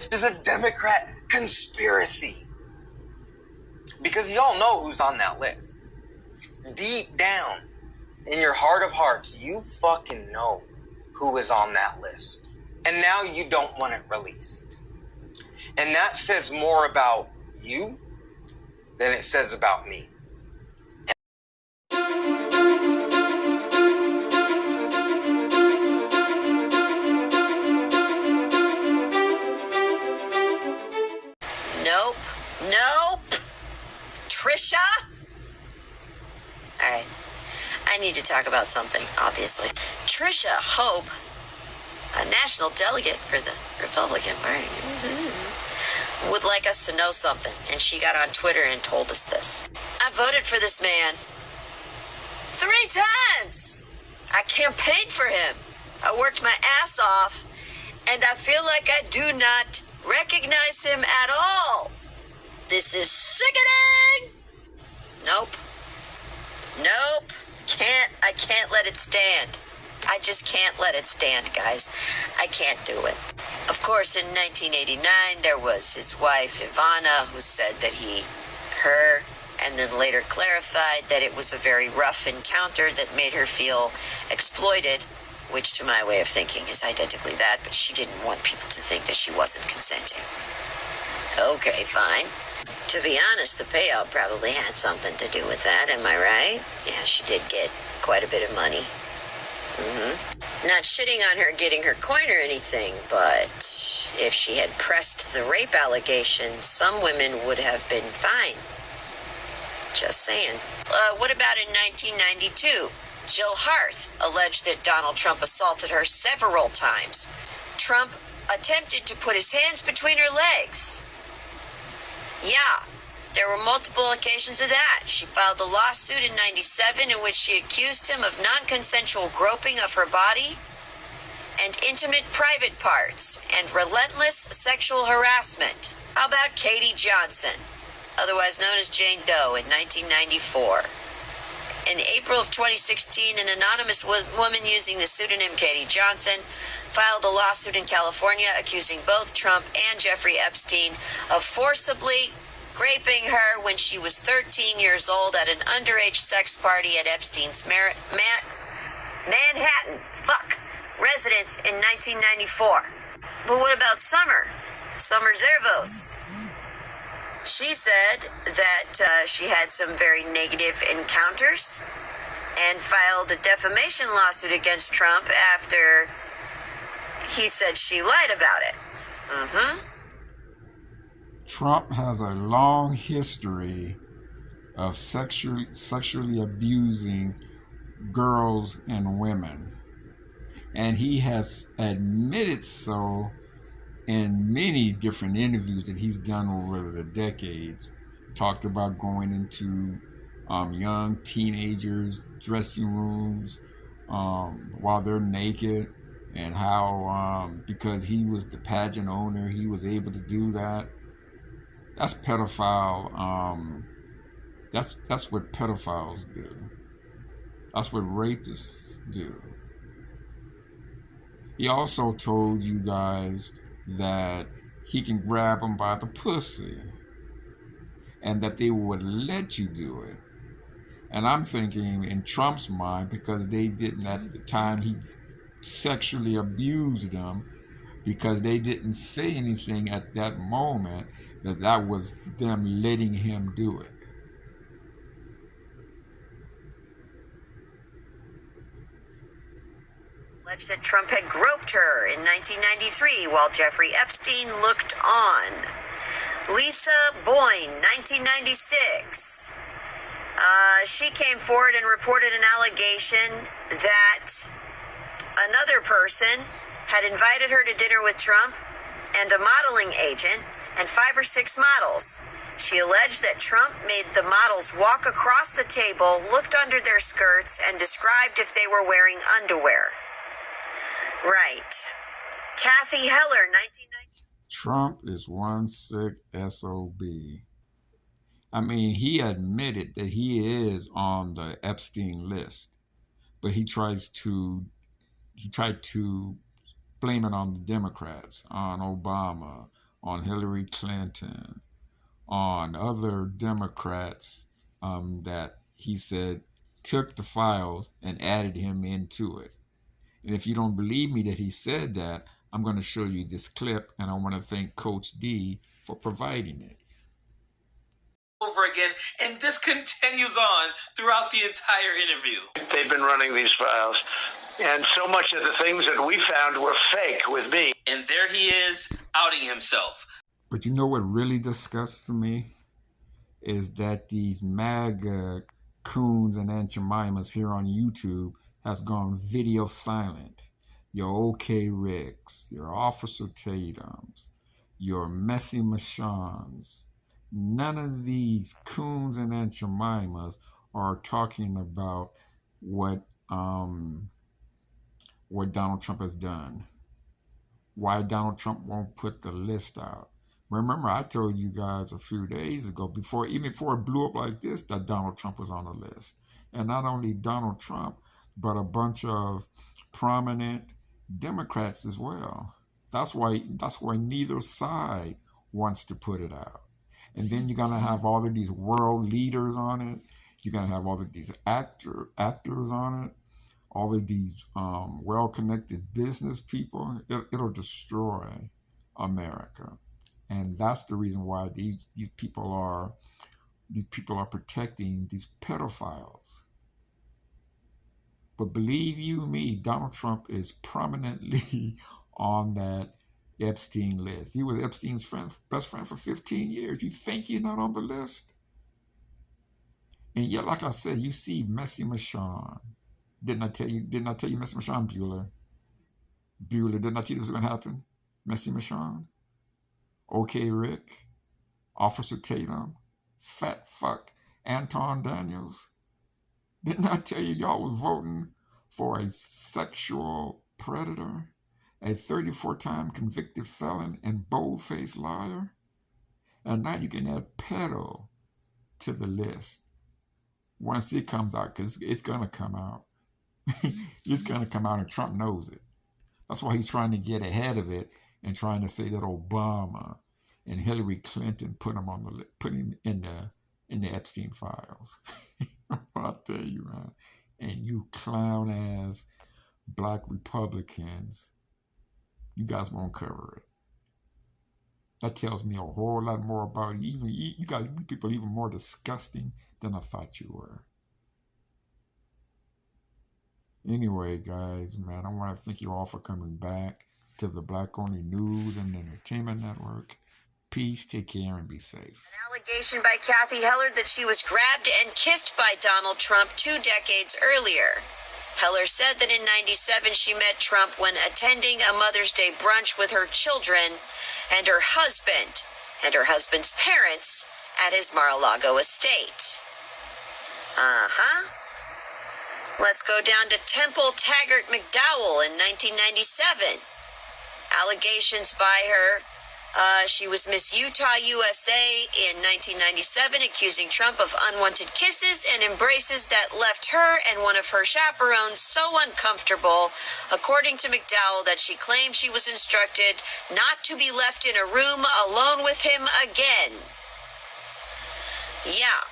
This is a Democrat conspiracy. Because y'all know who's on that list. Deep down, in your heart of hearts, you fucking know who is on that list. And now you don't want it released. And that says more about you than it says about me. Nope. Nope. Trisha? Alright. I need to talk about something, obviously. Trisha Hope, a national delegate for the Republican Party, would like us to know something, and she got on Twitter and told us this. I voted for this man 3 times. I campaigned for him. I worked my ass off, and I feel like I do not recognize him at all. This is sickening. Nope. Nope. I can't let it stand. I just can't let it stand, guys. I can't do it. Of course, in 1989, there was his wife, Ivana, who said that her, and then later clarified that it was a very rough encounter that made her feel exploited, which to my way of thinking is identically that, but she didn't want people to think that she wasn't consenting. Okay, fine. To be honest, the payout probably had something to do with that, am I right? Yeah, she did get quite a bit of money. Not shitting on her getting her coin or anything, but if she had pressed the rape allegation, some women would have been fine. Just saying. What about in 1992? Jill Harth alleged that Donald Trump assaulted her several times. Trump attempted to put his hands between her legs. Yeah, there were multiple occasions of that. She filed a lawsuit in 97 in which she accused him of non-consensual groping of her body and intimate private parts and relentless sexual harassment. How about Katie Johnson, otherwise known as Jane Doe, in 1994? In April of 2016, an anonymous woman using the pseudonym Katie Johnson filed a lawsuit in California accusing both Trump and Jeffrey Epstein of forcibly raping her when she was 13 years old at an underage sex party at Epstein's Manhattan residence in 1994. But what about Summer Zervos? She said that she had some very negative encounters and filed a defamation lawsuit against Trump after he said she lied about it. Trump has a long history of sexually abusing girls and women. And he has admitted so in many different interviews that he's done over the decades. Talked about going into young teenagers' dressing rooms while they're naked, and how because he was the pageant owner, he was able to do that. That's pedophile. That's what pedophiles do. That's what rapists do. He also told you guys that he can grab them by the pussy and that they would let you do it. And I'm thinking in Trump's mind, because they didn't at the time he sexually abused them, because they didn't say anything at that moment, that was them letting him do it. Alleged that Trump had groped her in 1993 while Jeffrey Epstein looked on. Lisa Boyne, 1996. She came forward and reported an allegation that another person had invited her to dinner with Trump and a modeling agent and 5 or 6 models. She alleged that Trump made the models walk across the table, looked under their skirts, and described if they were wearing underwear. Right. Kathy Heller, 1990. Trump is one sick SOB. I mean, he admitted that he is on the Epstein list, but he tried to blame it on the Democrats, on Obama, on Hillary Clinton, on other Democrats that he said took the files and added him into it. And if you don't believe me that he said that, I'm going to show you this clip, and I want to thank Coach D for providing it. Over again, and this continues on throughout the entire interview. They've been running these files, and so much of the things that we found were fake with me. And there he is, outing himself. But you know what really disgusts me? Is that these MAGA coons and Aunt Jemimas here on YouTube has gone video silent. Your OK Ricks, your Officer Tatums, your Messy Machans. None of these coons and Aunt Jemimas are talking about what Donald Trump has done. Why Donald Trump won't put the list out. Remember, I told you guys a few days ago, even before it blew up like this, that Donald Trump was on the list. And not only Donald Trump, but a bunch of prominent Democrats as well. That's why neither side wants to put it out. And then you're going to have all of these world leaders on it. You're going to have all of these actors on it. All of these well-connected business people. It'll destroy America. And that's the reason why these people are protecting these pedophiles. But believe you me, Donald Trump is prominently on that Epstein list. He was Epstein's best friend for 15 years. You think he's not on the list? And yet, like I said, you see Messy Machon. Didn't I tell you Messy Machon, Bueller? Bueller, didn't I tell you this was going to happen? Messy Machon? OK Rick? Officer Tatum? Fat fuck Anton Daniels? Didn't I tell you y'all was voting for a sexual predator? A 34-time convicted felon and bold-faced liar? And now you can add Pedo to the list. Once it comes out, because it's going to come out. It's going to come out, and Trump knows it. That's why he's trying to get ahead of it and trying to say that Obama and Hillary Clinton put him in the Epstein files. I'll tell you, man. And you clown-ass black Republicans, you guys won't cover it. That tells me a whole lot more about you. You guys, you people, even more disgusting than I thought you were. Anyway, guys, man, I want to thank you all for coming back to the Black Only News and Entertainment Network. Peace, take care, and be safe. An allegation by Kathy Heller that she was grabbed and kissed by Donald Trump 2 decades earlier. Heller said that in '97 she met Trump when attending a Mother's Day brunch with her children and her husband's parents at his Mar-a-Lago estate. Let's go down to Temple Taggart McDowell in 1997. Allegations by her. She was Miss Utah USA in 1997, accusing Trump of unwanted kisses and embraces that left her and one of her chaperones so uncomfortable, according to McDowell, that she claimed she was instructed not to be left in a room alone with him again. Yeah,